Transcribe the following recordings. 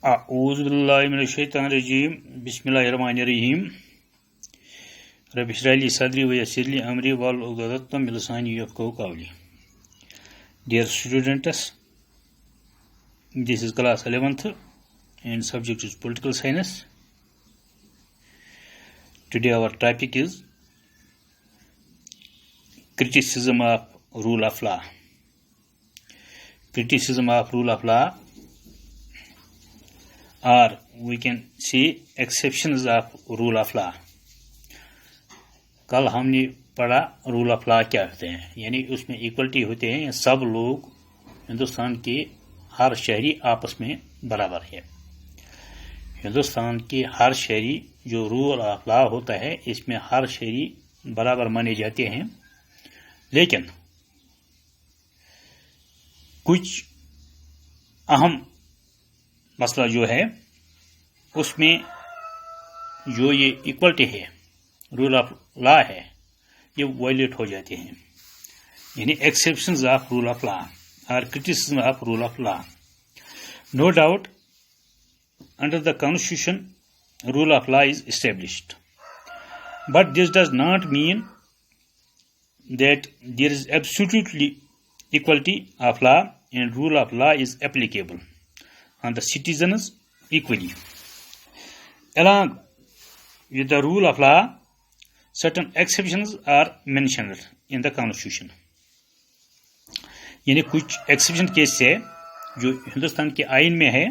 अऊज़ुबिल्लाहिमिनश्शैतानिर्रजीम बिस्मिल्लाहिर्रहमानिर्रहीम रब्बि इश्रह ली सदरी व यस्सिर ली अमरी वहलुल उक़दतम मिन लिसानी यफ़क़हू क़ौली. Dear students, this is class 11th and subject is political science. Today our topic is criticism of rule of law. Criticism of rule of law, or we can see exceptions of rule of law. कल हमने पढ़ा rule of law क्या होते हैं, यानी उसमें equality होते हैं. सब लोग हिंदुस्तान के हर शहरी आपस में बराबर है. हिंदुस्तान के हर शहरी जो रूल ऑफ लॉ होता है इसमें हर शहरी बराबर माने जाते हैं. लेकिन कुछ अहम मसला जो है उसमें जो ये इक्वलिटी है, रूल ऑफ लॉ है, ये वायलेट हो जाते हैं. यानी exceptions of rule of law और criticism of rule of law. No doubt under the constitution rule of law is established, but this does not mean that there is absolutely equality of law and rule of law is applicable on the citizens equally. Along with the rule of law, certain exceptions are mentioned in the constitution. यानी कुछ exception case है जो हिंदुस्तान के आइन में है,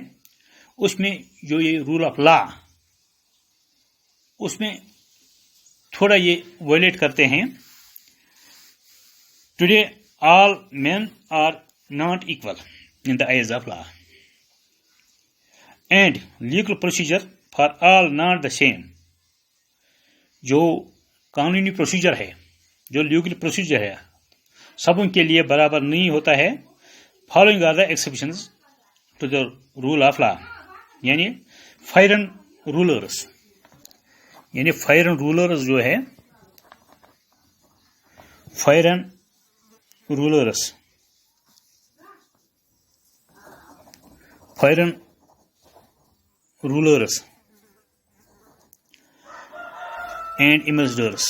उसमें जो ये रूल ऑफ लॉ उसमें थोड़ा ये वायलेट करते हैं. Today all men are not equal in the eyes of law, and legal procedure for all not the same. जो कानूनी प्रोसीजर है, जो लीगल प्रोसीजर है, सब उनके लिए बराबर नहीं होता है. Following are the exceptions to the rule of law. यानी फायर रूलर्स, यानी फायर रूलर्स जो है, fire rulers, foreign rulers and ambassadors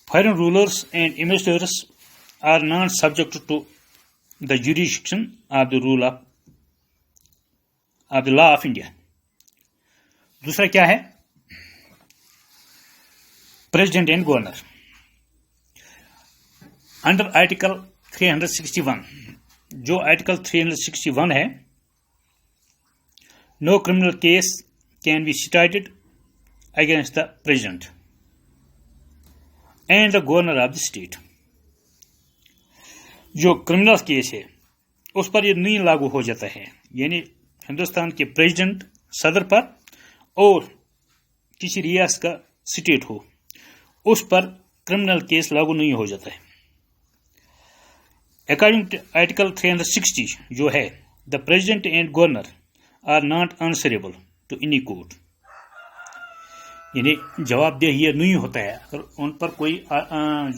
foreign rulers and ambassadors are not subject to the jurisdiction of the rule of the law of India. दूसरा क्या है? President and governor. Under article 361, जो article 361 है, no criminal case can be started against the president and the governor of the state. जो criminal case है उस पर यह नहीं लागू हो जाता है. यानी हिंदुस्तान के प्रेसिडेंट, सदर पर और किसी रियासत का स्टेट हो, उस पर क्रिमिनल केस लागू नहीं हो जाता है. अकॉर्डिंग टू आर्टिकल 360 जो है, the president and governor are not answerable to any court. यानी जवाबदेह यह नहीं होता है अगर उन पर कोई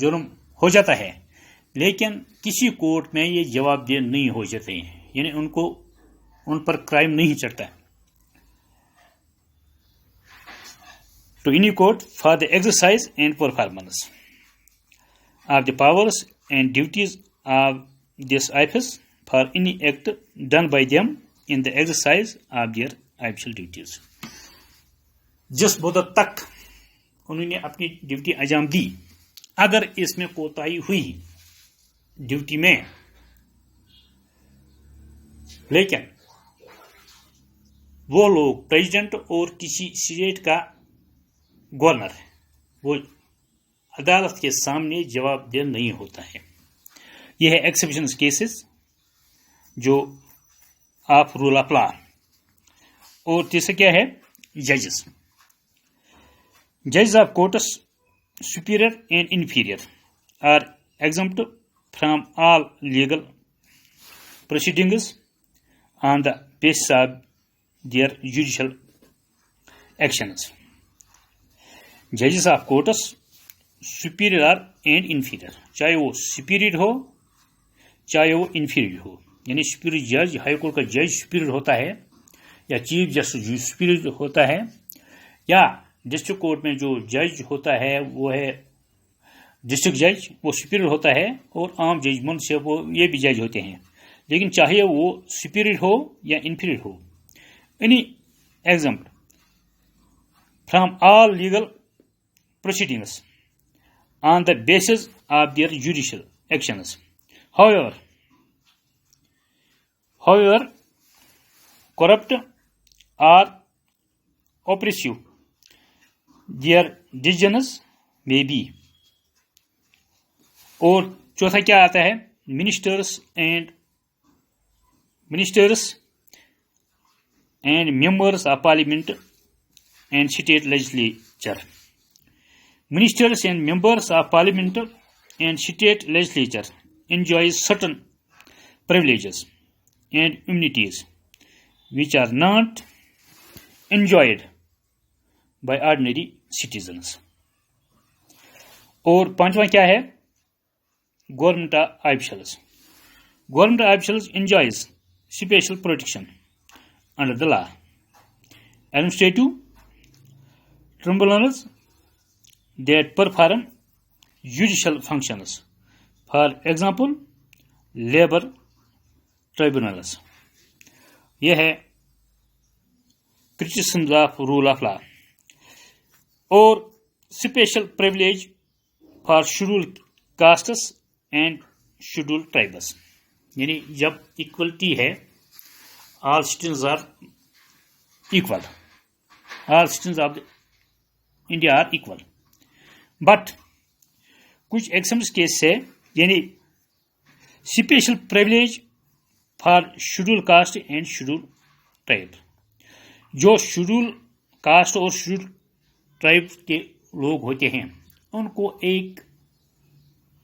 जुर्म हो जाता है, लेकिन किसी कोर्ट में ये जवाबदेह नहीं हो जाते हैं. यानी उन पर क्राइम नहीं चढ़ता. To any court for the exercise and performance of the powers and duties of this office for any act done by them in the exercise of their official duties. जिस मुद्दत तक उन्होंने अपनी ड्यूटी अंजाम दी, अगर इसमें कोताही हुई ड्यूटी में, लेकिन वो लोग प्रेसिडेंट और किसी स्टेट का गवर्नर है, वो अदालत के सामने जवाबदेह नहीं होता है. यह है एक्सेप्शन केसेस जो ऑफ रूल ऑफ लॉ. और तीसरा क्या है? जजेस. जजेस of courts superior and inferior are exempt from all legal proceedings on the basis of their judicial Actions. Judges of courts superior and inferior, चाहे वो superior हो चाहे वो inferior हो, यानी superior जज, हाई कोर्ट का जज superior होता है या चीफ जस्टिस superior होता है, या डिस्ट्रिक्ट कोर्ट में जो जज होता है वो है डिस्ट्रिक्ट जज, वो superior होता है, और आम जज मुंशी वो ये भी जज होते हैं, लेकिन चाहे वो superior हो या inferior हो. Any example from all legal proceedings on the basis of their judicial actions. However, corrupt or oppressive their decisions may be. और चौथा क्या आता है? Ministers and members of parliament and state legislature. Ministers and members of parliament and state legislature enjoy certain privileges and immunities which are not enjoyed by ordinary citizens. और पांचवा क्या है? Government officials. Government officials enjoys special protection under the law. Administrative tribunals that perform judicial functions. For example, labor tribunals. यह है criticism of rule of law. और special privilege for scheduled castes and scheduled tribes. यानी जब equality है, all citizens are equal. All citizens of India are equal. But कुछ exceptions case है, यानी special privilege for schedule caste and schedule tribe. जो schedule caste और schedule tribe के लोग होते हैं उनको एक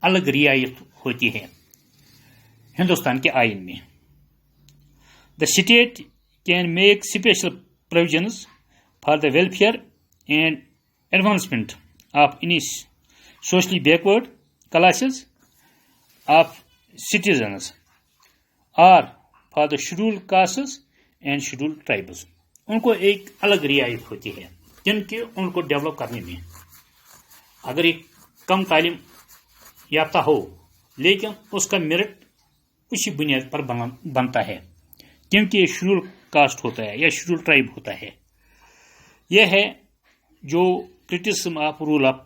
अलग रियायत होती है हिंदुस्तान के आइन में. The state can make special provisions for the welfare and advancement of any socially backward classes of citizens or for the scheduled castes and scheduled tribes. उनको एक अलग रियायत होती है जिनके उनको डेवलप करने में. अगर एक कम तालीम याफ्ता हो लेकिन उसका मेरिट उसी बुनियाद पर बनता है क्योंकि ये शेड्यूल कास्ट होता है या शेड्यूल ट्राइब होता है. यह है जो criticism of rule of